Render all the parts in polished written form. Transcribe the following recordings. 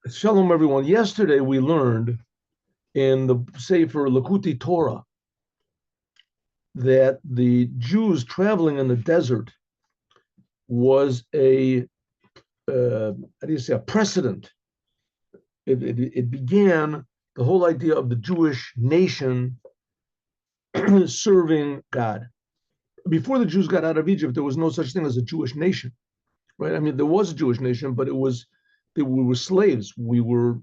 Shalom, everyone. Yesterday we learned in the Sefer Likuti Torah that the Jews traveling in the desert was how do you say, a precedent. It began the whole idea of the Jewish nation serving God. Before the Jews got out of Egypt, there was no such thing as a Jewish nation, right? I mean, there was a Jewish nation, but we were slaves. We were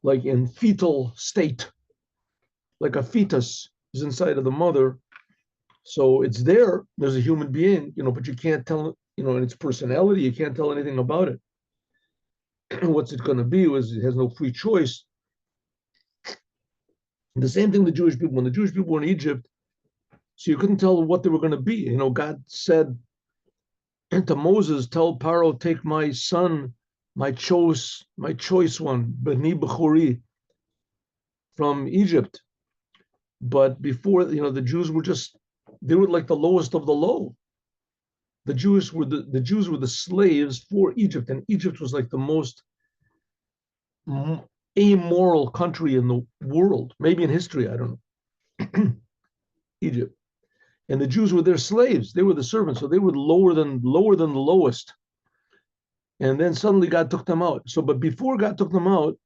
like in fetal state, like a fetus is inside of the mother. So it's there. There's a human being, but you can't tell, in its personality, you can't tell anything about it. What's it going to be? It has no free choice. And the same thing the Jewish people. When the Jewish people were in Egypt, so you couldn't tell what they were going to be. God said to Moses, "Tell Pharaoh, take my son, my choice one, B'ni B'chori, from Egypt." But before, the Jews they were like the lowest of the low. The Jews were the slaves for Egypt, and Egypt was like the most amoral country in the world, maybe in history, I don't know. Egypt. And the Jews were their slaves. They were the servants, so they were lower than the lowest. And then suddenly God took them out. But before God took them out,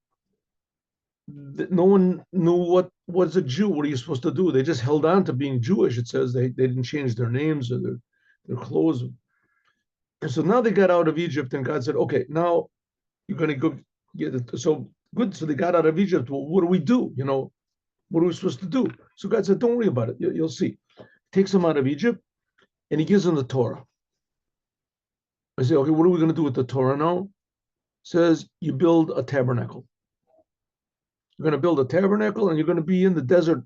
no one knew what was a Jew. What are you supposed to do? They just held on to being Jewish. It says they didn't change their names or their clothes. And so now they got out of Egypt, and God said, "Okay, now you're going to go get it." So good. So they got out of Egypt. Well, what do we do? What are we supposed to do? So God said, "Don't worry about it. You'll see." Takes them out of Egypt, and He gives them the Torah. I say, "Okay, what are we going to do with the Torah now?" Says, "You build a tabernacle. You're going to build a tabernacle, and you're going to be in the desert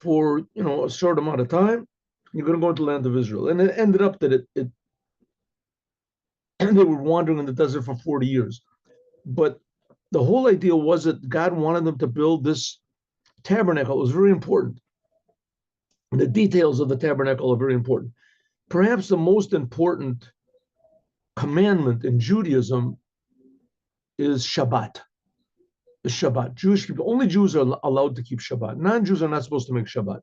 for a short amount of time. You're going to go into the land of Israel." And it ended up that and they were wandering in the desert for 40 years. But the whole idea was that God wanted them to build this tabernacle. It was very important. The details of the tabernacle are very important. Perhaps the most important commandment in Judaism is Shabbat. The Shabbat. Jewish people, only Jews are allowed to keep Shabbat. Non-Jews are not supposed to make Shabbat.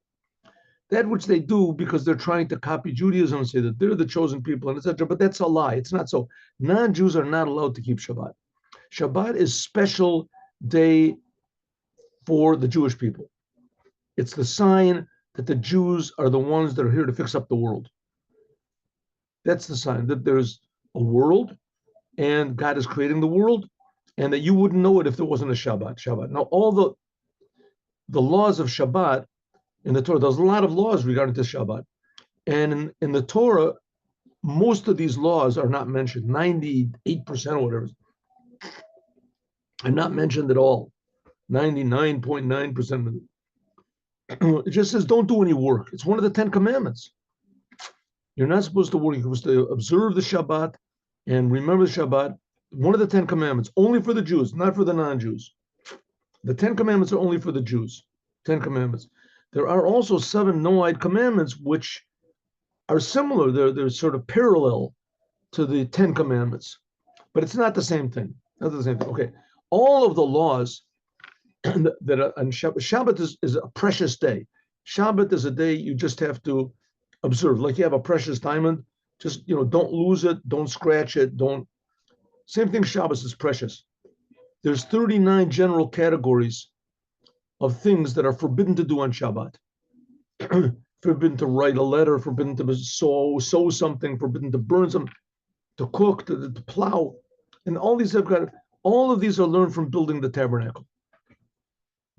That which they do because they're trying to copy Judaism and say that they're the chosen people and etc. But that's a lie. It's not so. Non-Jews are not allowed to keep Shabbat. Shabbat is special day for the Jewish people. It's the sign that the Jews are the ones that are here to fix up the world. That's the sign that there's a world and God is creating the world, and that you wouldn't know it if there wasn't a Shabbat. Now, all the laws of Shabbat in the Torah, there's a lot of laws regarding to Shabbat. And in the Torah, most of these laws are not mentioned. 98% or whatever are not mentioned at all. 99.9% of it. It just says don't do any work. It's one of the 10 commandments. You're not supposed to work. You're supposed to observe the Shabbat and remember the Shabbat. One of the 10 commandments, only for the Jews, not for the non-Jews. The 10 commandments are only for the Jews. 10 commandments. There are also 7 Noahide commandments, which are similar. They're sort of parallel to the 10 commandments, but it's not the same thing. Not the same thing. Okay. All of the laws that are on Shabbat is a precious day. Shabbat is a day you just have to observe. Like you have a precious diamond, just don't lose it, don't scratch it, don't. Same thing. Shabbos is precious. There's 39 general categories of things that are forbidden to do on Shabbat. Forbidden to write a letter, forbidden to sow something, forbidden to burn something, to cook, to plow, and all these are learned from building the tabernacle.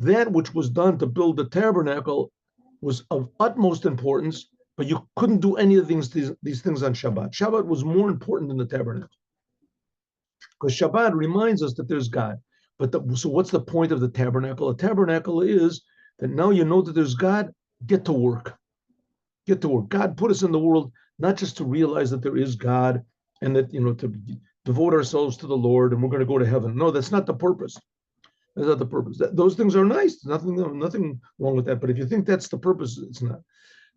That which was done to build the tabernacle was of utmost importance, but you couldn't do any of these things on Shabbat. Shabbat was more important than the tabernacle, because Shabbat reminds us that there's God. So what's the point of the tabernacle? A tabernacle is that now you know that there's God. Get to work. Get to work. God put us in the world not just to realize that there is God and that to devote ourselves to the Lord and we're going to go to heaven. No, that's not the purpose. That's not the purpose. Those things are nice. Nothing wrong with that. But if you think that's the purpose, it's not.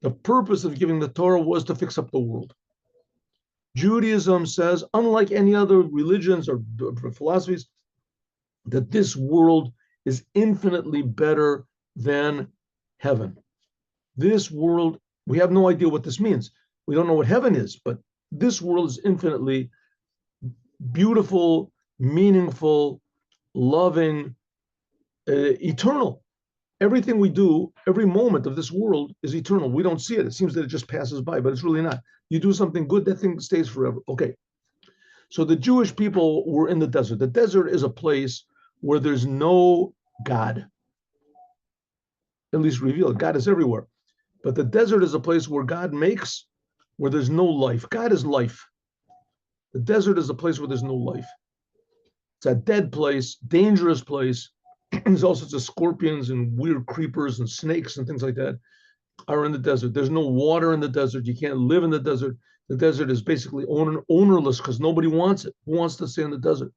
The purpose of giving the Torah was to fix up the world. Judaism says, unlike any other religions or philosophies, that this world is infinitely better than heaven. This world, we have no idea what this means. We don't know what heaven is, but this world is infinitely beautiful, meaningful, loving, eternal. Everything we do, every moment of this world is eternal. We don't see it. It seems that it just passes by, but it's really not. You do something good, that thing stays forever. Okay. So the Jewish people were in the desert. The desert is a place where there's no God, at least revealed. God is everywhere. But the desert is a place where God makes, where there's no life. God is life. The desert is a place where there's no life. It's a dead place, dangerous place. There's all sorts of scorpions and weird creepers and snakes and things like that are in the desert. There's no water in the desert. You can't live in the desert. The desert is basically ownerless because nobody wants it. Who wants to stay in the desert?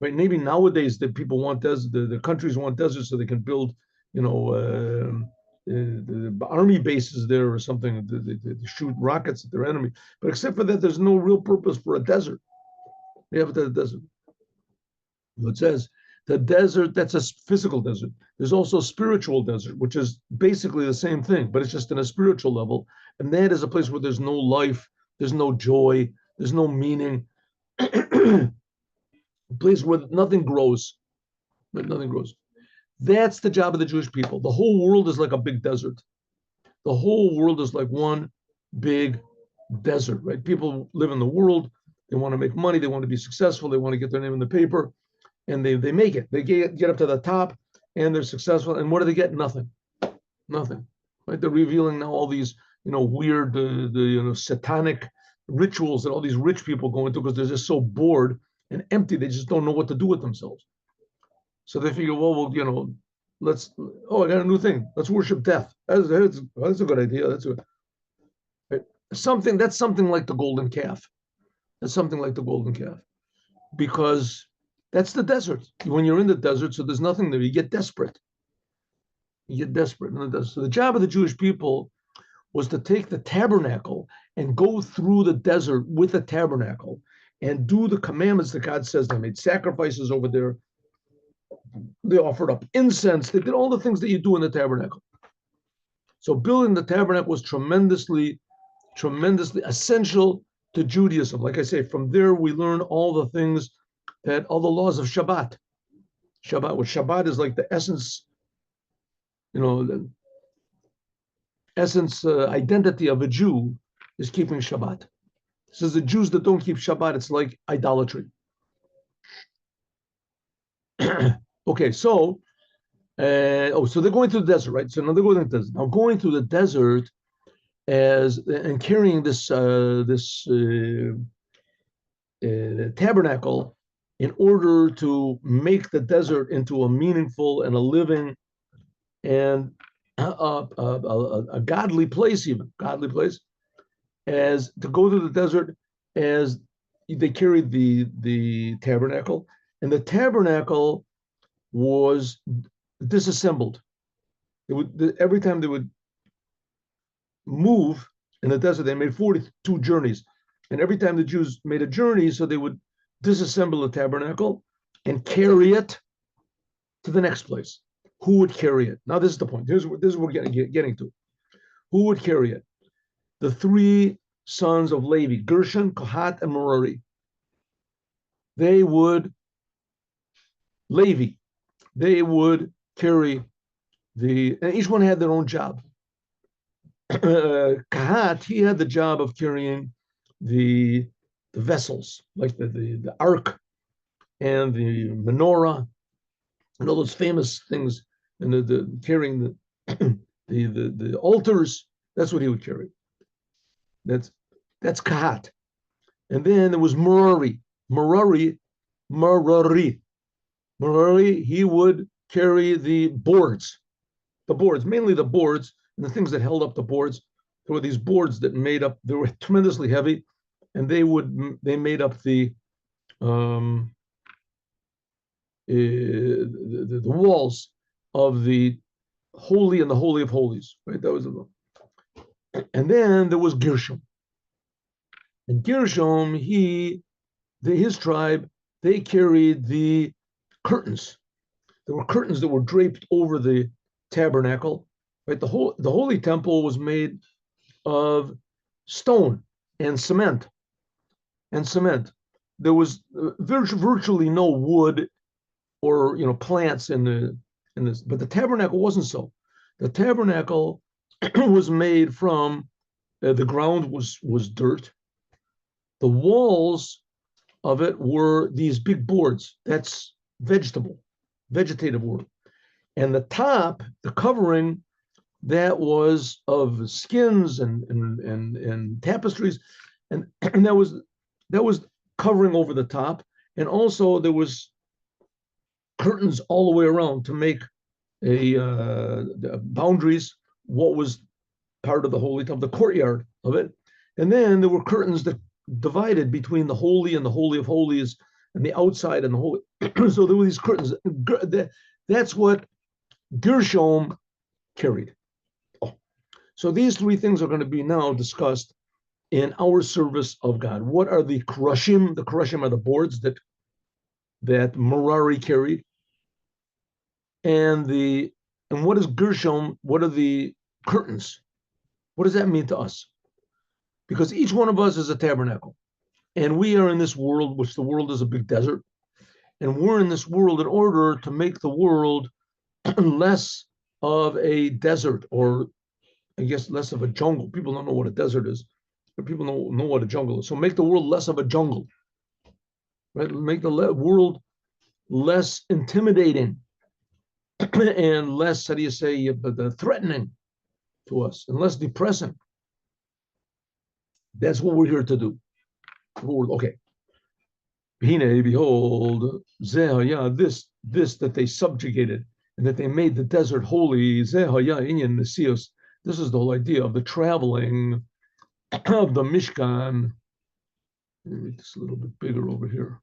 Right? Maybe nowadays the people want desert, the countries want deserts so they can build, the army bases there or something to shoot rockets at their enemy. But except for that, there's no real purpose for a desert. They have a desert. It says the desert, that's a physical desert. There's also a spiritual desert, which is basically the same thing, but it's just in a spiritual level. And that is a place where there's no life, there's no joy, there's no meaning. A place where nothing grows, but nothing grows. That's the job of the Jewish people. The whole world is like a big desert. The whole world is like one big desert, right? People live in the world. They want to make money. They want to be successful. They want to get their name in the paper. And they make it. They get up to the top and they're successful. And what do they get? Nothing. Nothing. Right? They're revealing now all these, weird, satanic rituals that all these rich people go into because they're just so bored and empty. They just don't know what to do with themselves. So they figure, well, I got a new thing. Let's worship death. That's a good idea. Right? That's something like the golden calf. That's something like the golden calf. Because that's the desert. When you're in the desert, so there's nothing there, you get desperate. You get desperate in the desert. So the job of the Jewish people was to take the tabernacle and go through the desert with the tabernacle and do the commandments that God says. They made sacrifices over there. They offered up incense. They did all the things that you do in the tabernacle. So building the tabernacle was tremendously essential to Judaism. Like I say, from there we learn all the things all the laws of Shabbat. Shabbat is like the essence, the essence identity of a Jew is keeping Shabbat. It says the Jews that don't keep Shabbat, it's like idolatry. Okay, so so they're going through the desert, right? So now they're going through the desert. Now going through the desert and carrying this tabernacle in order to make the desert into a meaningful and a living and a godly place, as to go through the desert as they carried the tabernacle, and the tabernacle was disassembled. Every time they would move in the desert, they made 42 journeys, and every time the Jews made a journey, so they would disassemble the tabernacle and carry it to the next place. Who would carry it? Now this is the point. This is what we're getting to. Who would carry it? The three sons of Levi, Gershon, Kohat, and Merari. Levi, they would carry and each one had their own job. Kohat, he had the job of carrying the vessels, like the ark and the menorah and all those famous things, and the carrying the altars. That's what he would carry. That's Kohat. And then there was Merari. Merari, he would carry the boards, mainly the boards and the things that held up the boards. There were these boards that they were tremendously heavy, and they made up the walls of the holy and the holy of holies. Right, that was and then there was Gershom. And Gershom, his tribe, they carried the curtains. There were curtains that were draped over the tabernacle. Right, the holy temple was made of stone and cement. There was virtually no wood or plants in this, but the tabernacle wasn't so. The tabernacle was made from the ground was dirt. The walls of it were these big boards. That's vegetative wood. And the top, the covering, that was of skins and tapestries, and that was covering over the top. And also there was curtains all the way around to make boundaries, what was part of the holy temple, the courtyard of it. And then there were curtains that divided between the holy and the holy of holies and the outside and the holy. So there were these curtains. That's what Gershom carried. So these three things are going to be now discussed in our service of God. What are the Kerushim? The Kerushim are the boards that Merari carried. And what is Gershom? What are the curtains? What does that mean to us? Because each one of us is a tabernacle. And we are in this world, which the world is a big desert. And we're in this world in order to make the world less of a desert, or I guess less of a jungle. People don't know what a desert is, but people know what a jungle is. So make the world less of a jungle, right? Make the world less intimidating and less, how do you say, threatening to us, and less depressing. That's what we're here to do. Okay. Behold, this that they subjugated and that they made the desert holy. This is the whole idea of the traveling of the Mishkan. Let me make this a little bit bigger over here.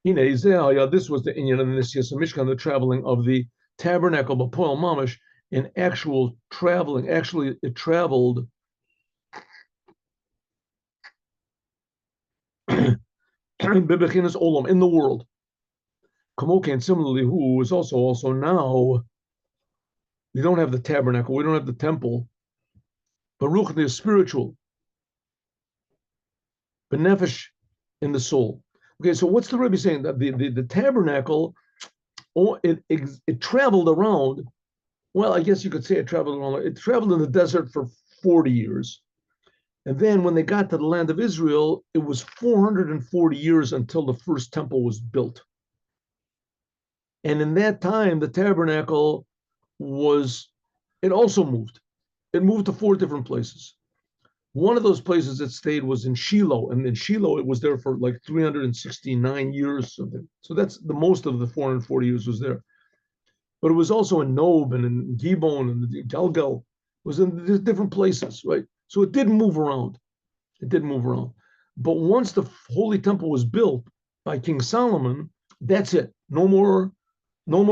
This was the inyan of the Nisyas Mishkan, the traveling of the tabernacle, but Poel Mamish, in actual traveling. Actually, it traveled in the world. Kamoke, similarly, who is also now, we don't have the tabernacle, we don't have the temple, but Ruach is spiritual, but Nefesh in the soul. Okay, so what's the Rebbe saying? That the tabernacle, it traveled around. Well, I guess you could say it traveled around. It traveled in the desert for 40 years. And then when they got to the land of Israel, it was 440 years until the first temple was built. And in that time, the tabernacle it also moved. It moved to 4 different places. One of those places it stayed was in Shiloh. And in Shiloh, it was there for like 369 years. Something. So that's the most of the 440 years was there. But it was also in Nob and in Gibon and Galgal. It was in different places, right? So it did move around. But once the Holy Temple was built by King Solomon, that's it. No more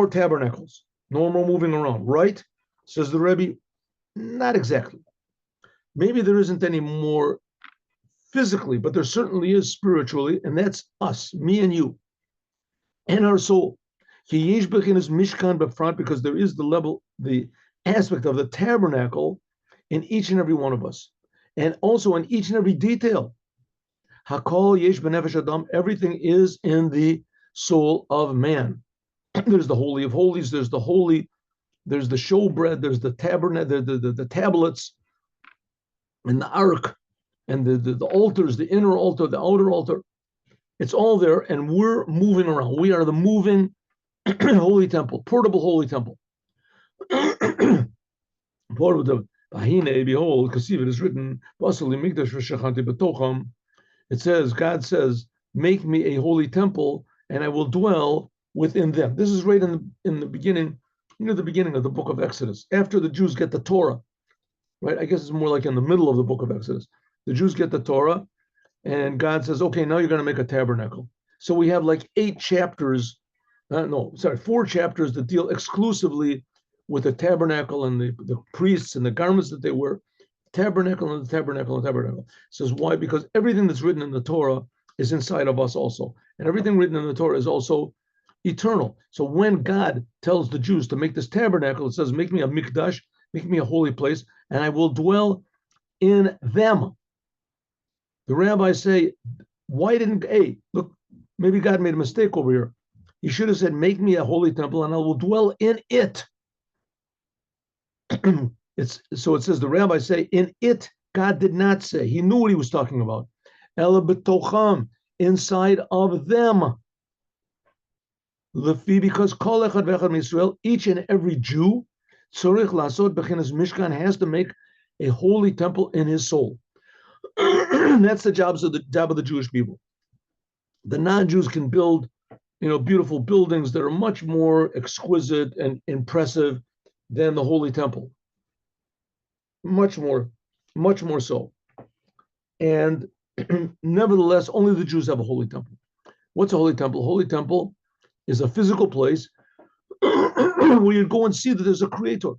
tabernacles. No more moving around, right? Says the Rebbe. Not exactly. Maybe there isn't any more physically, but there certainly is spiritually, and that's us, me and you, and our soul. Mishkan b'front, because there is the aspect of the tabernacle in each and every one of us, and also in each and every detail. Hakol yesh b'nefesh adam, everything is in the soul of man. There's the Holy of Holies, there's the showbread, there's the tabernacle, the tablets, and the ark, and the altars, the inner altar, the outer altar. It's all there, and we're moving around. We are the moving holy temple, portable holy temple. Behold, because it is written, it says, God says, make me a holy temple, and I will dwell within them. This is right in the beginning, the beginning of the book of Exodus, after the Jews get the Torah, right? I guess it's more like in the middle of the book of Exodus. The Jews get the Torah, and God says, okay, now you're going to make a tabernacle. So we have like 4 chapters that deal exclusively with the tabernacle and the priests and the garments that they wear. tabernacle and the tabernacle and the tabernacle. It says why? Because everything that's written in the Torah is inside of us also. And everything written in the Torah is also eternal. So when God tells the Jews to make this tabernacle, it says, make me a mikdash, make me a holy place, and I will dwell in them. The rabbis say, why didn't, hey, look, maybe God made a mistake over here. He should have said, make me a holy temple and I will dwell in it. So it says, the rabbis say, in it, God did not say. He knew what he was talking about. Ela b'tocham, inside of them. Lefi, because kol echad v'echad Yisrael, each and every Jew, tzorich lasot b'chinas mishkan, has to make a holy temple in his soul. That's the job of the Jewish people. The non-Jews can build, beautiful buildings that are much more exquisite and impressive than the holy temple. Much more so. And nevertheless, only the Jews have a holy temple. What's a holy temple? A holy temple is a physical place where you go and see that there's a creator.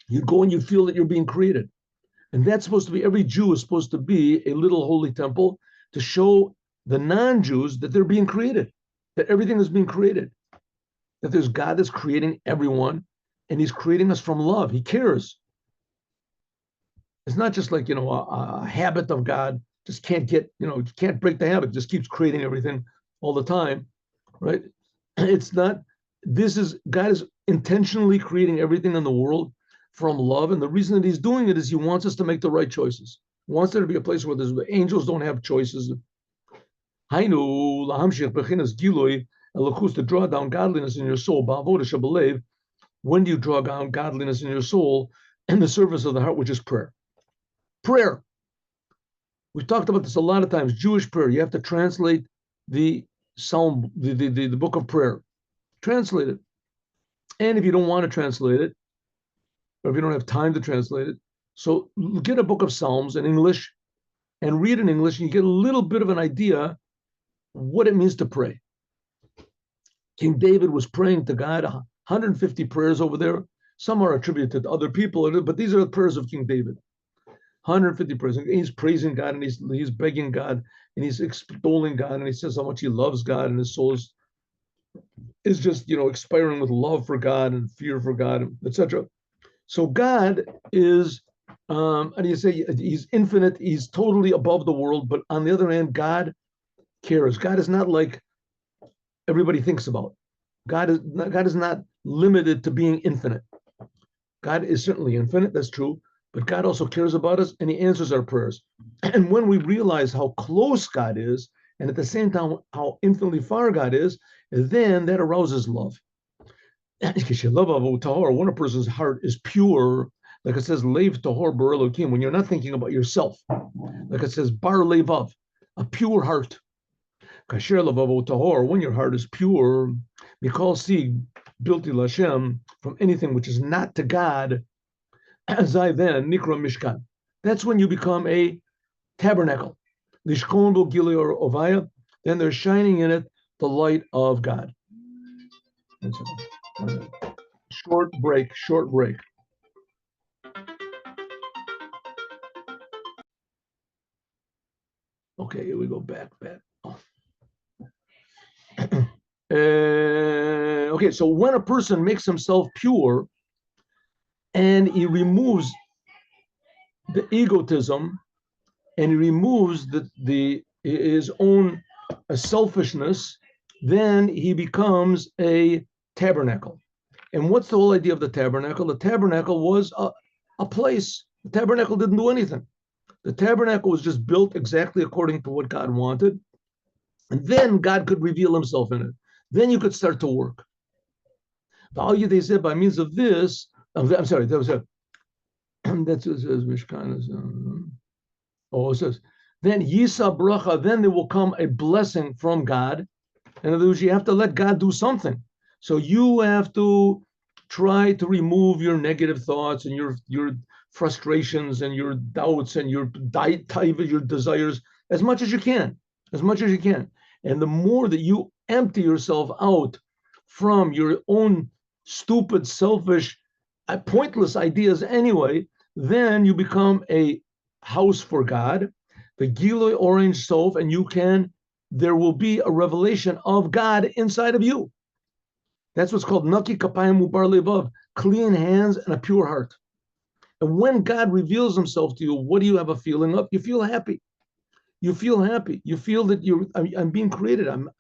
You go and you feel that you're being created. And that's supposed to be, every Jew is supposed to be a little holy temple to show the non-Jews that they're being created, that everything is being created, that there's God that's creating everyone, and he's creating us from love. He cares. It's not just like, a habit of God, just can't get, can't break the habit, just keeps creating everything all the time, right? It's not, God is intentionally creating everything in the world from love. And the reason that he's doing it is he wants us to make the right choices. He wants there to be a place where the angels don't have choices. To draw down godliness in your soul. When do you draw down godliness in your soul? In the service of the heart, which is prayer. Prayer. We've talked about this a lot of times. Jewish prayer. You have to translate the Psalm, the book of prayer. Translate it. And if you don't want to translate it, or if you don't have time to translate it, so get a book of Psalms in English and read in English, and you get a little bit of an idea what it means to pray. King David was praying to God, 150 prayers over there. Some are attributed to other people, but these are the prayers of King David. 150 prayers. And he's praising God, and he's begging God, and he's extolling God, and he says how much he loves God, and his soul is just, expiring with love for God and fear for God, etc. So God is, how do you say, he's infinite, he's totally above the world, but on the other hand, God cares. God is not like everybody thinks about. God is not limited to being infinite. God is certainly infinite, that's true, but God also cares about us, and he answers our prayers. And when we realize how close God is, and at the same time how infinitely far God is, then that arouses love. When a person's heart is pure, like it says, Lev Tahor Bar Elokim, when you're not thinking about yourself, like it says, Bar Levav, a pure heart. Kasher Levavo Tahor, when your heart is pure, Mikol Si Bilti Lashem, from anything which is not to God, Zai then Nikra Mishkan. That's when you become a tabernacle. Lishkon Bo Gili or Ovaya, then they're shining in it the light of God. Short break. Okay, here we go back. Oh. Okay, so when a person makes himself pure and he removes the egotism and he removes his own selfishness, then he becomes a tabernacle. And what's the whole idea of the tabernacle? The tabernacle was a place. The tabernacle didn't do anything. The tabernacle was just built exactly according to what God wanted. And then God could reveal himself in it. Then you could start to work. They said by means of this, I'm sorry, that was a, that's what it says, Mishkan is, it says, then Yisa Bracha, then there will come a blessing from God. In other words, you have to let God do something. So you have to try to remove your negative thoughts and your frustrations and your doubts and your desires as much as you can. And the more that you empty yourself out from your own stupid, selfish, pointless ideas anyway, then you become a house for God, the Giloi orange sof, and there will be a revelation of God inside of you. That's what's called Naki Kapayim Ubar Levav, clean hands and a pure heart. And when God reveals himself to you, what do you have a feeling of? You feel happy. You feel happy. You feel that I'm being created. I'm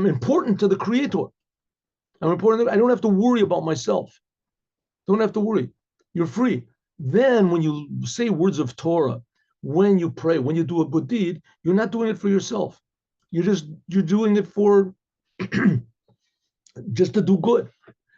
important to the Creator. I'm important. I don't have to worry about myself. Don't have to worry. You're free. Then when you say words of Torah, when you pray, when you do a good deed, you're not doing it for yourself. You're doing it for just to do good.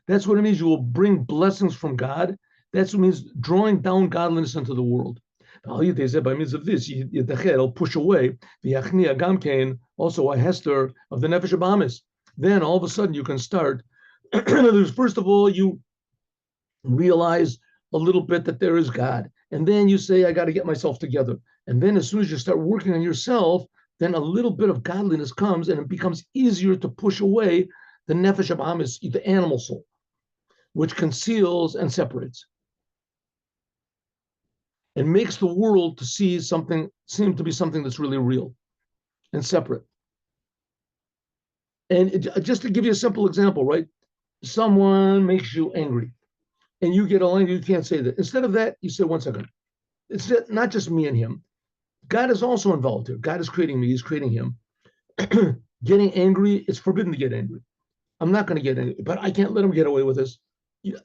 That's what it means. You will bring blessings from God. That's what it means drawing down godliness into the world. By means of this, it'll push away the Yachnia Gamkein, also a Hester of the Nefesh Abamis. Then all of a sudden you can start. First of all, you realize a little bit that there is God. And then you say, I got to get myself together. And then as soon as you start working on yourself, then a little bit of godliness comes and it becomes easier to push away the Nefesh Abamis, the animal soul, which conceals and separates and makes the world to seem to be something that's really real and separate. And just to give you a simple example, right? Someone makes you angry and you get all angry, you can't say that. Instead of that, you say, 1 second. It's not just me and him. God is also involved here. God is creating me. He's creating him. Getting angry, it's forbidden to get angry. I'm not going to get angry, but I can't let him get away with this.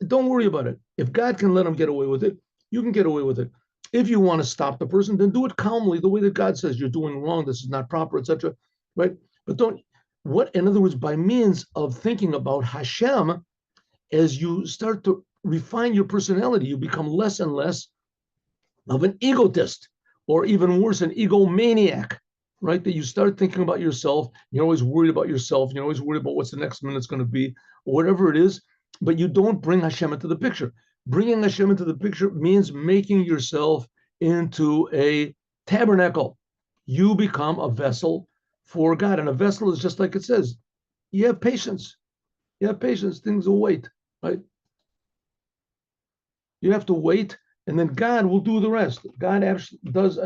Don't worry about it. If God can let him get away with it, you can get away with it. If you want to stop the person, then do it calmly, the way that God says you're doing wrong, this is not proper, etc. Right? But in other words, by means of thinking about Hashem, as you start to refine your personality, you become less and less of an egotist, or even worse, an egomaniac, right? That you start thinking about yourself, you're always worried about yourself, you're always worried about what's the next minute's going to be, or whatever it is, but you don't bring Hashem into the picture. Bringing Hashem into the picture means making yourself into a tabernacle. You become a vessel for God. And a vessel is just like it says. You have patience. You have patience. Things will wait, right? You have to wait, and then God will do the rest. God actually does,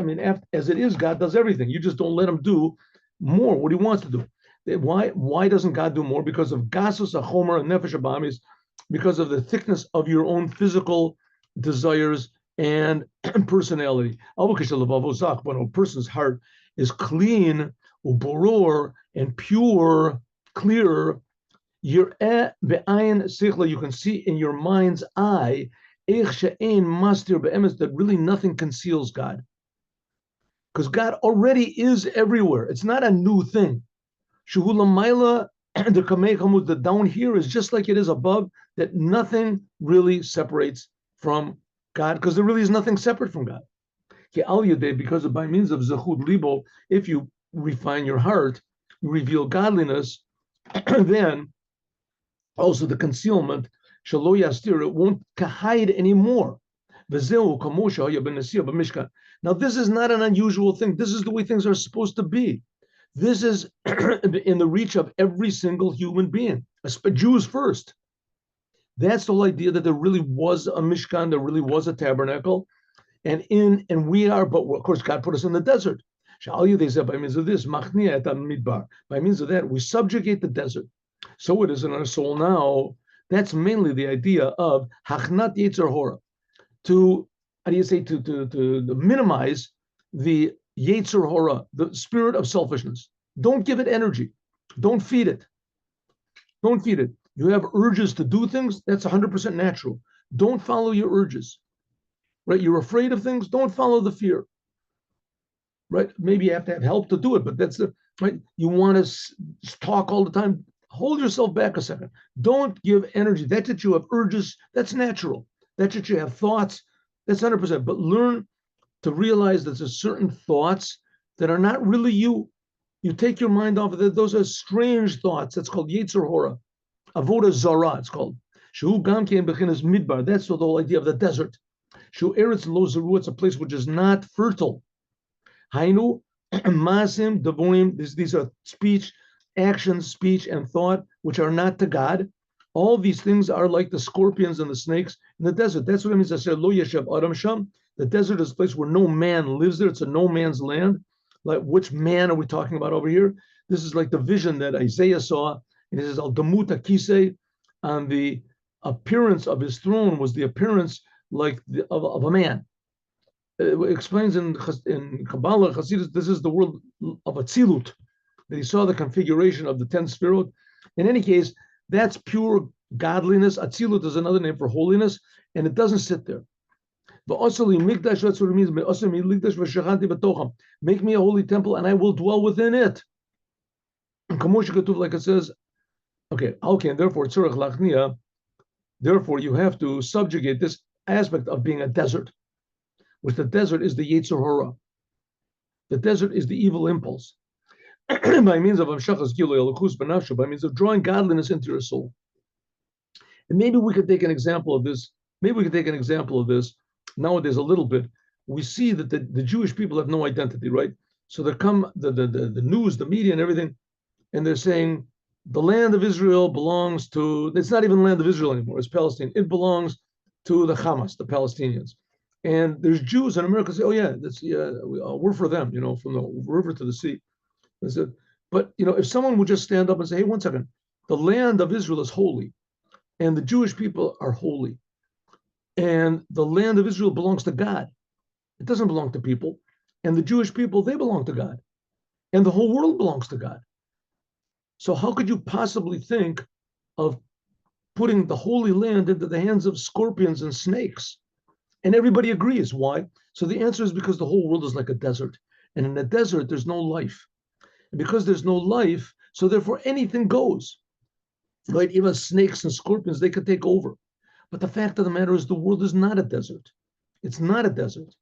as it is, God does everything. You just don't let him do more what he wants to do. Why doesn't God do more? Because of gasus, achomer, and nefesh abamis, because of the thickness of your own physical desires and personality. When a person's heart is clean, uboror, and pure, clear, you can see in your mind's eye that really nothing conceals God. Because God already is everywhere. It's not a new thing. The down here is just like it is above, that nothing really separates from God, because there really is nothing separate from God. Because by means of zechut libo, if you refine your heart, you reveal godliness, then also the concealment, shalo yastir, it won't hide anymore. Now, this is not an unusual thing. This is the way things are supposed to be. This is in the reach of every single human being, Jews first. That's the whole idea, that there really was a Mishkan, there really was a tabernacle, but of course, God put us in the desert. By means of this, by means of that, we subjugate the desert. So it is in our soul now. That's mainly the idea of Hachnat Yetzer Hora, to minimize the Yetzer Hora, the spirit of selfishness. Don't give it energy. Don't feed it. Don't feed it. You have urges to do things, that's 100% natural. Don't follow your urges, right? You're afraid of things, don't follow the fear, right? Maybe you have to have help to do it, but right? You want to talk all the time, hold yourself back a second. Don't give energy. That's that you have urges, that's natural. That's that you have thoughts, that's 100%. But learn to realize that there's certain thoughts that are not really you. You take your mind off of it. Those are strange thoughts. That's called Yetzer Hora. Avodah Zarah, it's called. Shu Gam Kein Bechinas Midbar. That's the whole idea of the desert. Shu Eretz Lo Zeru, it's a place which is not fertile. Hainu Masim Devorim. These are speech, actions, speech, and thought which are not to God. All these things are like the scorpions and the snakes in the desert. That's what it means. I said, Lo Yeshav Adam Sham. The desert is a place where no man lives there. It's a no man's land. Like, which man are we talking about over here? This is like the vision that Isaiah saw. And it says, Al Damuta Kisei, on the appearance of his throne was the appearance like of a man. It explains in Kabbalah, Hasidus, this is the world of Atzilut, that he saw the configuration of the 10 Sfirot. In any case, that's pure godliness. Atzilut is another name for holiness, and it doesn't sit there. That's what it means. Make me a holy temple, and I will dwell within it. Like it says, okay, and therefore you have to subjugate this aspect of being a desert, which the desert is the Yetzer Hara. The desert is the evil impulse. By means of by means of drawing godliness into your soul. And maybe we could take an example of this. Nowadays a little bit. We see that the Jewish people have no identity, right? So there come the news, the media and everything, and they're saying the land of Israel belongs to, it's not even land of Israel anymore, it's Palestine. It belongs to the Hamas, the Palestinians. And there's Jews in America say, oh yeah, we're for them, from the river to the sea. But if someone would just stand up and say, hey, one second, the land of Israel is holy, and the Jewish people are holy, and the land of Israel belongs to God. It doesn't belong to people. And the Jewish people, they belong to God. And the whole world belongs to God. So how could you possibly think of putting the Holy Land into the hands of scorpions and snakes? And everybody agrees. Why? So the answer is because the whole world is like a desert. And in a desert, there's no life. And because there's no life, so therefore anything goes. Right? Even snakes and scorpions, they could take over. But the fact of the matter is the world is not a desert. It's not a desert.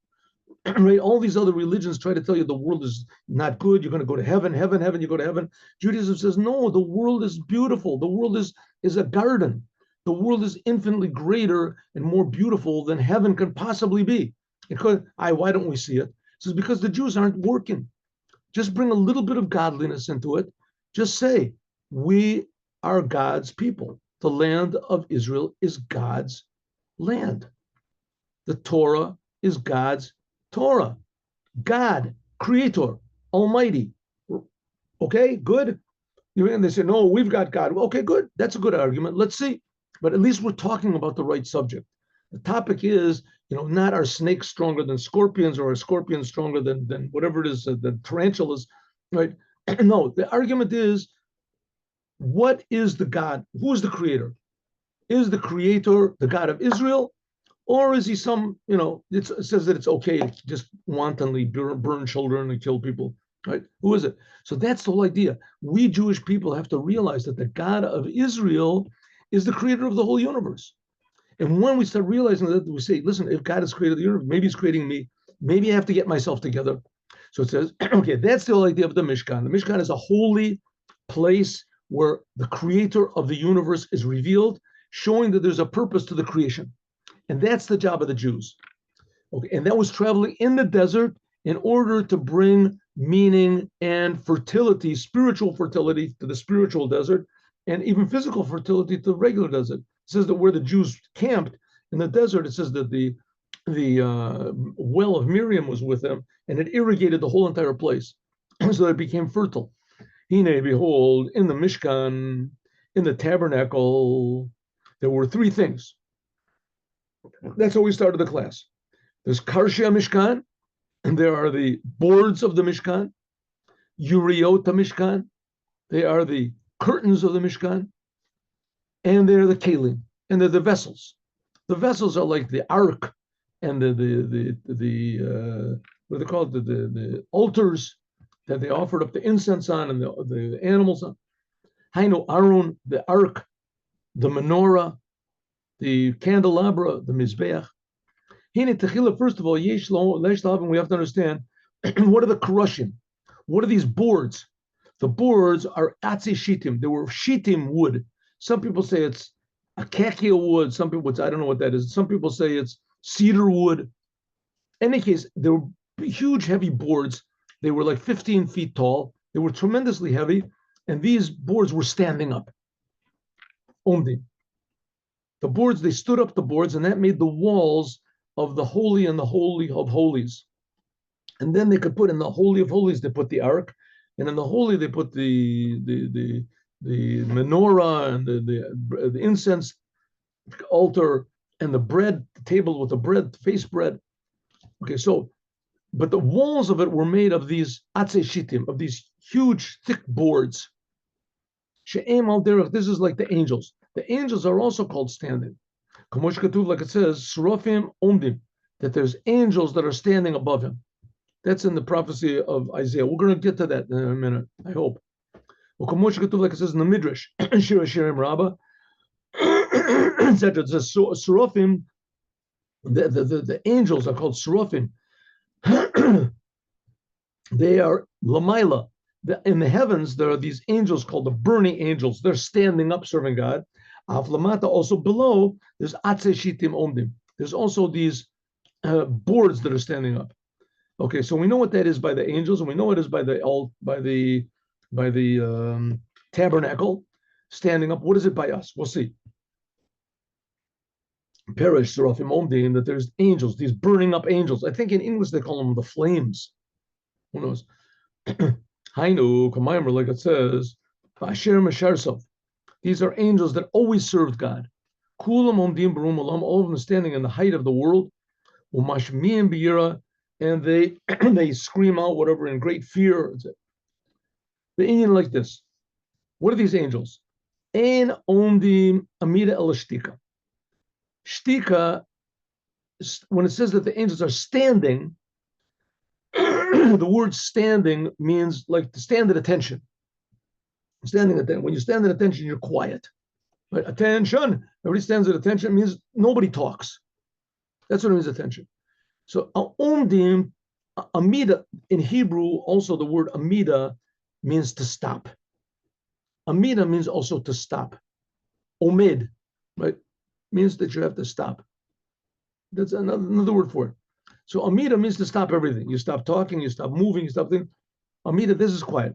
Right? All these other religions try to tell you the world is not good. You're going to go to heaven, you go to heaven. Judaism says, no, the world is beautiful. The world is a garden. The world is infinitely greater and more beautiful than heaven can possibly be. Why don't we see it? It says, because the Jews aren't working. Just bring a little bit of godliness into it. Just say, we are God's people. The land of Israel is God's land. The Torah is God's Torah. God, Creator, Almighty. Okay, good. And they say, no, we've got God. Okay, good. That's a good argument. Let's see. But at least we're talking about the right subject. The topic is, not are snakes stronger than scorpions, or are scorpions stronger than whatever it is, the tarantulas, right? No, the argument is, what is the God? Who is the creator? Is the creator the God of Israel? Or is he it says that it's okay to just wantonly burn children and kill people, right? Who is it? So that's the whole idea. We Jewish people have to realize that the God of Israel is the creator of the whole universe. And when we start realizing that, we say, listen, if God has created the universe, maybe he's creating me. Maybe I have to get myself together. So it says, okay, that's the whole idea of the Mishkan. The Mishkan is a holy place where the creator of the universe is revealed, showing that there's a purpose to the creation. And that's the job of the Jews. Okay, and that was traveling in the desert in order to bring meaning and fertility, spiritual fertility to the spiritual desert, and even physical fertility to the regular desert. It says that where the Jews camped in the desert, it says that the well of Miriam was with them, and it irrigated the whole entire place, so that it became fertile. Hine, behold, in the Mishkan, in the tabernacle, there were three things. That's how we started the class. There's Karshia Mishkan, and there are the boards of the Mishkan, Uriota Mishkan, they are the curtains of the Mishkan, and they're the Kalim, and they're the vessels. The vessels are like the ark and the what are they called? The altars that they offered up the incense on and the animals on. Hainu Aaron, the ark, the menorah, the candelabra, the mizbeach. First of all, we have to understand what are the karushim? What are these boards? The boards are atzi shitim. They were shitim wood. Some people say it's acacia wood. Some people, I don't know what that is. Some people say it's cedar wood. In any case, they were huge, heavy boards. They were like 15 feet tall. They were tremendously heavy. And these boards were standing up. Omdim. The boards, they stood up the boards, and that made the walls of the holy and the holy of holies. And then they could put in the holy of holies, they put the ark, and in the holy they put the menorah and the incense altar and the bread table with the bread, face bread. Okay, so, but the walls of it were made of these atzei shittim, of these huge, thick boards. She'em al derech, this is like the angels. The angels are also called standing. Kamosh Katuv, like it says, Surafim Omdim, that there's angels that are standing above him. That's in the prophecy of Isaiah. We're going to get to that in a minute, I hope. Well, Kamosh Katuv, like it says in the Midrash, Shira Shirim Rabbah, etc. It says Surafim, the angels are called Surafim. They are Lamaila. In the heavens, there are these angels called the burning angels. They're standing up serving God. Aflamata, also below, there's Atzei Shitim Omdim. There's also these boards that are standing up. Okay, so we know what that is by the angels, and we know it is by the tabernacle standing up. What is it by us? We'll see. Perish Serafim Omdim, that there's angels, these burning up angels. I think in English they call them the flames. Who knows? Hainu, Kamaymer, like it says, Asher Mesharsov. These are angels that always served God. Kulam Omdim Barum Olam, all of them standing in the height of the world. Umashmiim Biyira, and they they scream out whatever in great fear. The Indian like this. What are these angels? Ein Omdim Amida El Shtika. Shtika, when it says that the angels are standing, the word standing means like to stand at attention. Standing at attention. When you stand at attention, you're quiet. But attention, everybody stands at attention, means nobody talks. That's what it means, attention. So omdim, amida, in Hebrew, also the word amida means to stop. Amida means also to stop. Omid, right, means that you have to stop. That's another word for it. So amida means to stop everything. You stop talking, you stop moving, you stop thinking. Amida, this is quiet.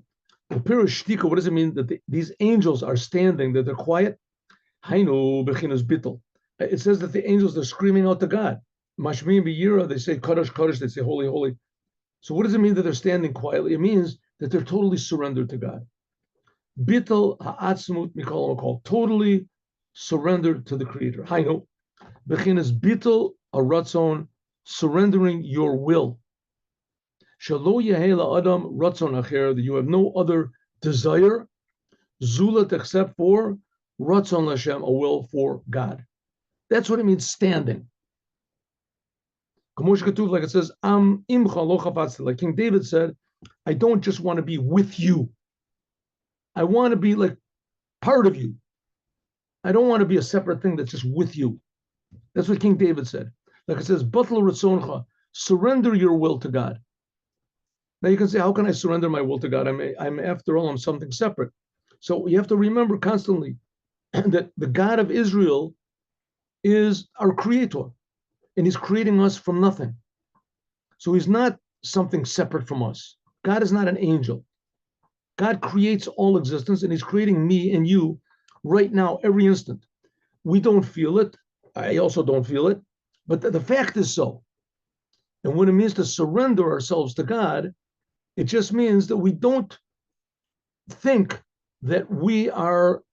Pirush shtika, what does it mean that these angels are standing, that they're quiet? Hainu bechinas bittel. It says that the angels are screaming out to God. Mashmiim biyira, they say kadosh, kadosh, they say holy, holy. So what does it mean that they're standing quietly? It means that they're totally surrendered to God. Bittel ha'atzmut mikol makol, totally surrendered to the Creator. Hainu bechinas bittel aratzon, surrendering your will. Shalo yehela adam ratzon acher, that you have no other desire, zulat, except for ratzon Hashem, a will for God. That's what it means, standing. Like it says, Am imcha lo chafatzti, like King David said, I don't just want to be with you. I want to be like part of you. I don't want to be a separate thing that's just with you. That's what King David said. Like it says, Batel ratzoncha, surrender your will to God. Now you can say, how can I surrender my will to God? I'm after all, I'm something separate. So you have to remember constantly that the God of Israel is our creator, and he's creating us from nothing. So he's not something separate from us. God is not an angel. God creates all existence, and he's creating me and you right now, every instant. We don't feel it. I also don't feel it. But the fact is so. And when it means to surrender ourselves to God, it just means that we don't think that we are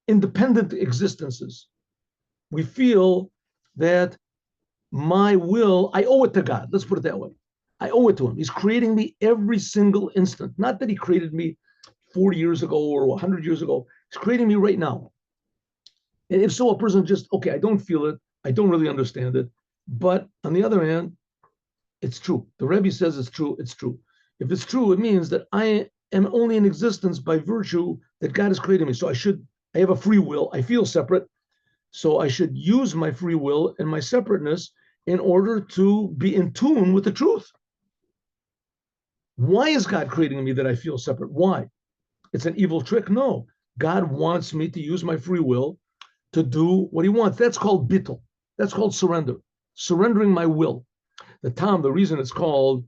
independent existences. We feel that my will, I owe it to God. Let's put it that way. I owe it to him. He's creating me every single instant. Not that he created me 40 years ago or 100 years ago. He's creating me right now. And if so, a person just, okay, I don't feel it. I don't really understand it. But on the other hand, it's true. The Rebbe says it's true. It's true. If it's true, it means that I am only in existence by virtue that God has created me. So I have a free will. I feel separate. So I should use my free will and my separateness in order to be in tune with the truth. Why is God creating me that I feel separate? Why? It's an evil trick? No. God wants me to use my free will to do what he wants. That's called bittul. That's called surrender. Surrendering my will. The reason it's called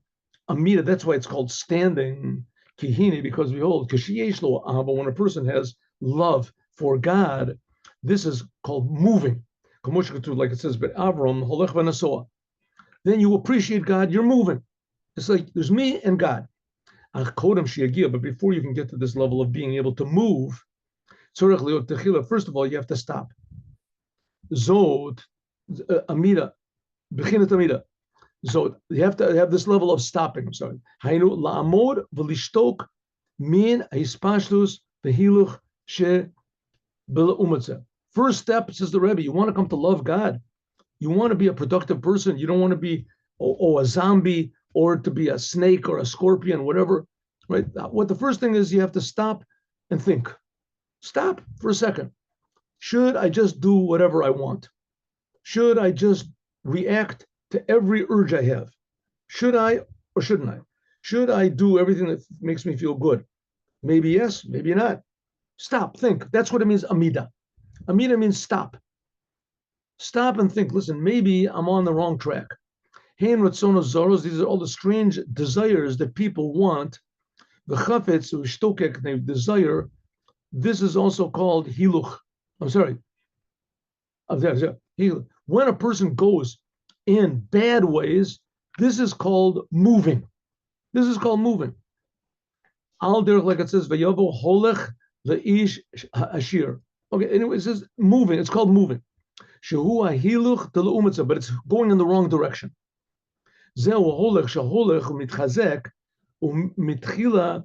amida, that's why it's called standing, kihini, because behold, when a person has love for God, this is called moving. like it says, but Avram, holech v'nasoah. Then you appreciate God, you're moving. It's like there's me and God. But before you can get to this level of being able to move, first of all, you have to stop. Zod, Amida, Bechinat Amida. So you have to have this level of stopping. I'm sorry. Hainu la'amod v'lishtok min hispashtus v'hiluch she b'la'umatzeh. First step, says the Rebbe, you want to come to love God. You want to be a productive person. You don't want to be a zombie or to be a snake or a scorpion, whatever. Right? What the first thing is, you have to stop and think. Stop for a second. Should I just do whatever I want? Should I just react to every urge I have? Should I or shouldn't I? Should I do everything that makes me feel good? Maybe yes, maybe not. Stop, think. That's what it means, Amida. Amida means stop. Stop and think. Listen, maybe I'm on the wrong track. Hein ratzonos zaros, these are all the strange desires that people want. The chafetz, shtokek, they desire. This is also called hiluch. I'm sorry. When a person goes in bad ways, this is called moving. This is called moving. Al derech, like it says, vayavo holech leish ashir. Okay, anyway, it says moving. It's called moving. Shehu ahiluch deleumitza, but it's going in the wrong direction. Zeu holech shaholech mitchazek umitchila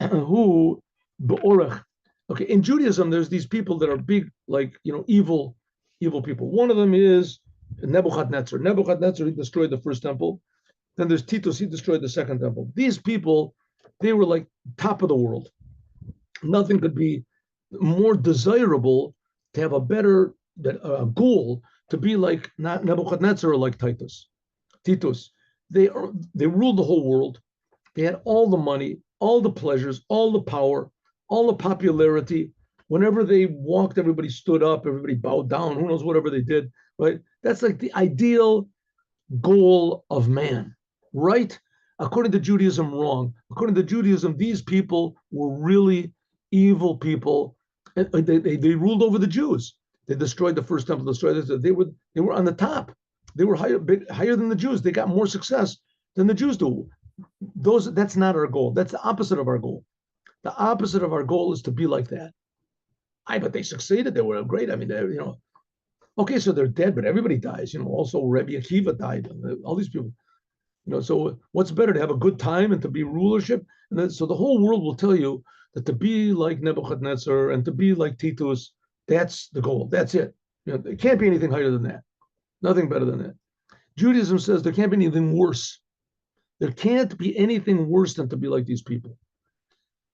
hu beorech. Okay, in Judaism, there's these people that are big, like, evil people. One of them is Nebuchadnezzar. Nebuchadnezzar, he destroyed the first temple. Then there's Titus, he destroyed the second temple. These people, they were like top of the world. Nothing could be more desirable to have a better goal to be like not Nebuchadnezzar or like Titus. They ruled the whole world. They had all the money, all the pleasures, all the power, all the popularity. Whenever they walked, everybody stood up, everybody bowed down, who knows, whatever they did, right? That's like the ideal goal of man, right? According to Judaism, wrong. According to Judaism, these people were really evil people. And they ruled over the Jews. They destroyed the first temple, destroyed this. They were on the top. They were higher than the Jews. They got more success than the Jews do. That's not our goal. That's the opposite of our goal. The opposite of our goal is to be like that. But they succeeded. They were great. I mean, okay, so they're dead, but everybody dies. Also Rabbi Akiva died. All these people. So what's better, to have a good time and to be rulership? And then, so the whole world will tell you that to be like Nebuchadnezzar and to be like Titus, that's the goal. That's it. There can't be anything higher than that. Nothing better than that. Judaism says there can't be anything worse. There can't be anything worse than to be like these people.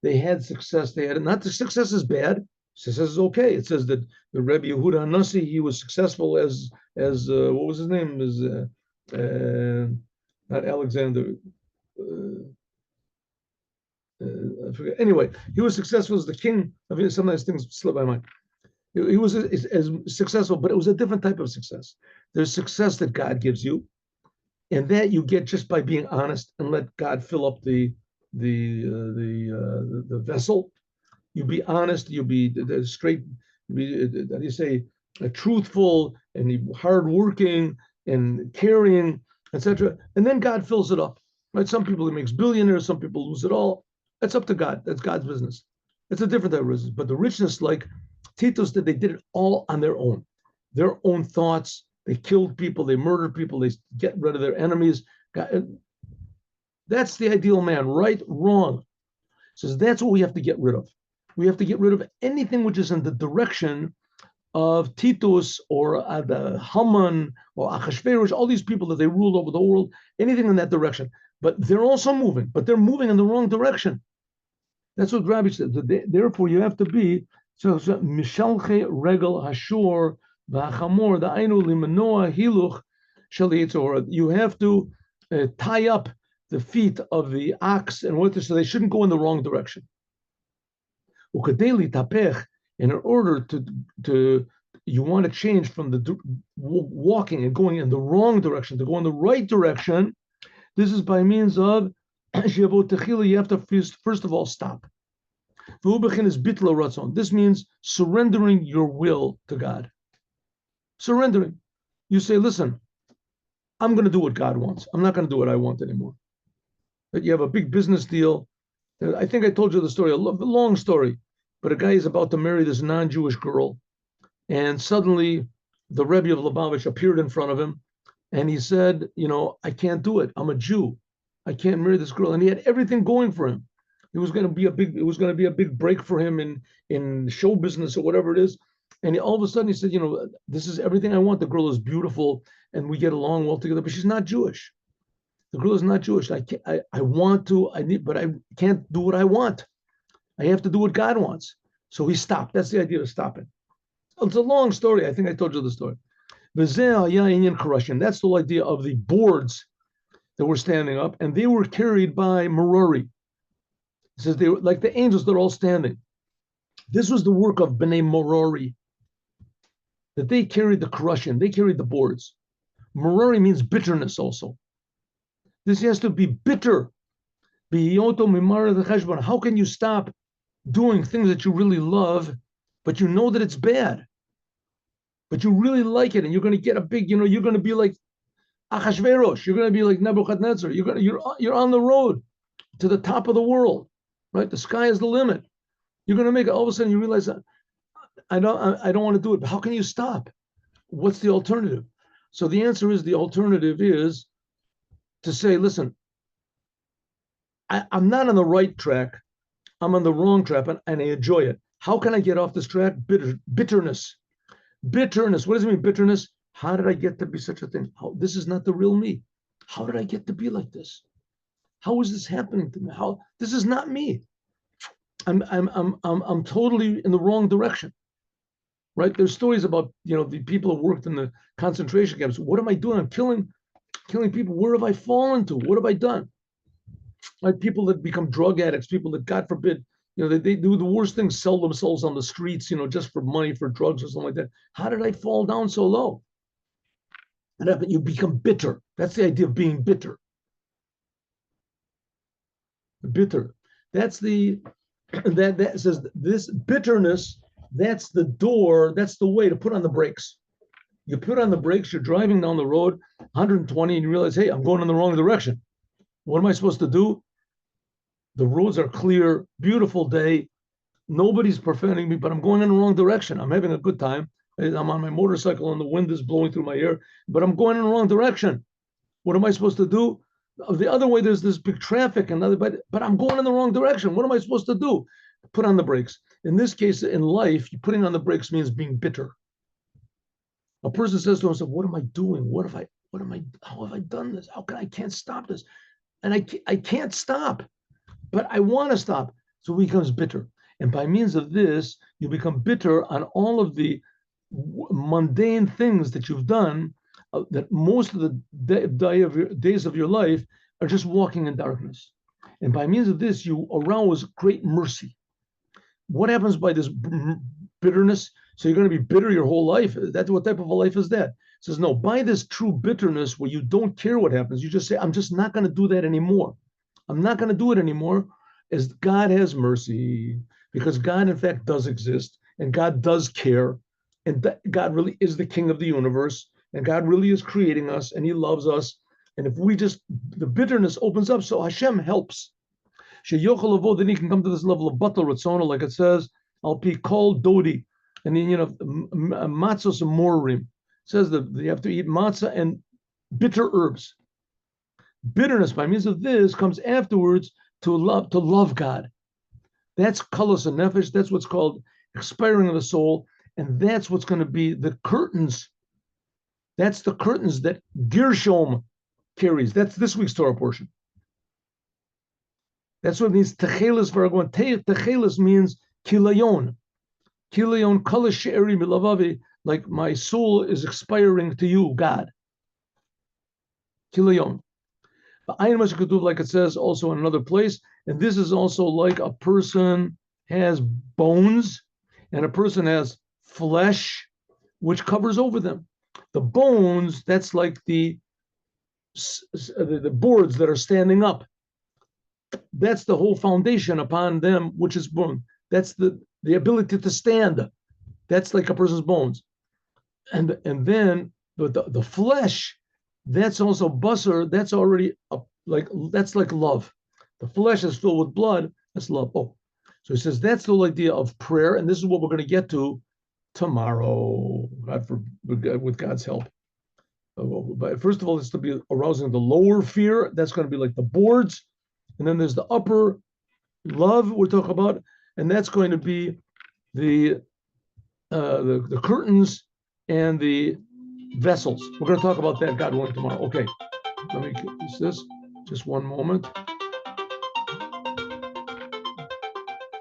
They had success. Not that success is bad. Success is okay. It says that the Rebbe Yehuda Hanassi, he was successful as what was his name? Not Alexander. I forget. Anyway, he was successful as the king. I mean, sometimes things slip my mind. He was as successful, but it was a different type of success. There's success that God gives you, and that you get just by being honest and let God fill up the vessel. You be honest. You be straight. How do you say? Truthful and hardworking and caring, etc. And then God fills it up. Right? Some people he makes billionaires. Some people lose it all. That's up to God. That's God's business. It's a different type of business. But the richness, like Titus did, they did it all on their own thoughts. They killed people. They murdered people. They get rid of their enemies. That's the ideal man. Right, wrong. Says that's what we have to get rid of. We have to get rid of anything which is in the direction of Titus or the Haman or Achashverosh, all these people that they ruled over the world, anything in that direction. But they're also moving, but they're moving in the wrong direction. That's what Rabbi said. Therefore, you have to be Mishalche Regal Hashur V'Achamor the Ainu Limanoa Hiluch Shalitzor. You have to tie up the feet of the ox and what, so they shouldn't go in the wrong direction. In order to you want to change from the walking and going in the wrong direction to go in the right direction. This is by means of you have to first of all stop. This means surrendering your will to God. Surrendering. You say, listen, I'm going to do what God wants. I'm not going to do what I want anymore. But you have a big business deal. I think I told you the story, a long story, but a guy is about to marry this non-Jewish girl, and suddenly the Rebbe of Lubavitch appeared in front of him, and he said, I can't do it. I'm a Jew. I can't marry this girl. And he had everything going for him. It was going to be a big break for him in show business or whatever it is. And all of a sudden he said, this is everything I want. The girl is beautiful and we get along well together, but she's not Jewish. The girl is not Jewish. I want to, but I can't do what I want. I have to do what God wants. So he stopped. That's the idea of stopping. It's a long story. I think I told you the story. That's the whole idea of the boards that were standing up, and they were carried by Merari. It says they were like the angels, they're all standing. This was the work of Bnei Merari, that they carried the crushing, they carried the boards. Merari means bitterness also. This has to be bitter. How can you stop doing things that you really love, but you know that it's bad, but you really like it, and you're going to get a big, you're going to be like Achashverosh, you're going to be like Nebuchadnezzar, you're on the road to the top of the world, right? The sky is the limit. You're going to make it. All of a sudden, you realize that I don't want to do it. But how can you stop? What's the alternative? So the answer is, the alternative is to say, listen, I'm not on the right track. I'm on the wrong track, and I enjoy it. How can I get off this track? Bitterness. Bitterness. What does it mean, bitterness? How did I get to be such a thing? This is not the real me. How did I get to be like this? How is this happening to me? This is not me. I'm totally in the wrong direction. Right? There's stories about the people who worked in the concentration camps. What am I doing? I'm killing people. Where have I fallen to? What have I done? Like people that become drug addicts, people that, God forbid, they do the worst things, sell themselves on the streets, just for money, for drugs or something like that. How did I fall down so low? And you become bitter. That's the idea of being bitter. Bitter. That's that says this bitterness. That's the door. That's the way to put on the brakes. You put on the brakes. You're driving down the road, 120, and you realize, hey, I'm going in the wrong direction. What am I supposed to do? The roads are clear, beautiful day. Nobody's preventing me, but I'm going in the wrong direction. I'm having a good time. I'm on my motorcycle and the wind is blowing through my hair, but I'm going in the wrong direction. What am I supposed to do? The other way, there's this big traffic, but I'm going in the wrong direction. What am I supposed to do? Put on the brakes. In this case, in life, putting on the brakes means being bitter. A person says to himself, what am I doing? How have I done this? I can't stop this. And I can't stop, but I want to stop. So he becomes bitter. And by means of this, you become bitter on all of the mundane things that you've done, that most of the days of your life are just walking in darkness. And by means of this, you arouse great mercy. What happens by this bitterness? So you're going to be bitter your whole life? What type of a life is that? It says, no, by this true bitterness where you don't care what happens, you just say, I'm just not going to do that anymore. I'm not going to do it anymore, as God has mercy, because God, in fact, does exist, and God does care, and God really is the king of the universe, and God really is creating us, and he loves us. And if the bitterness opens up, so Hashem helps. Then he can come to this level of batal ratzona, like it says, I'll be called Dodi. And then, matzos and morim. It says that you have to eat matzah and bitter herbs. Bitterness, by means of this, comes afterwards to love God. That's kalos and nefesh. That's what's called expiring of the soul. And that's what's going to be the curtains. That's the curtains that Gershom carries. That's this week's Torah portion. That's what it means. Techelis v'argon. Techelis means kilayon. Kilayon kala she'eri milavavi. Like my soul is expiring to you, God. Kilayon. Like it says also in another place. And this is also like a person has bones and a person has flesh, which covers over them. The bones, that's like the boards that are standing up. That's the whole foundation upon them, which is bone. That's the ability to stand. That's like a person's bones. and then the flesh, that's also basar. That's already that's like love. The flesh is filled with blood. That's love. Oh, so he says that's the whole idea of prayer, and this is what we're going to get to tomorrow, with God's help. But first of all, it's to be arousing the lower fear. That's going to be like the boards, and then there's the upper love we're talking about, and that's going to be the curtains and the vessels. We're going to talk about that, God willing, tomorrow. Okay, let me get this. Just one moment.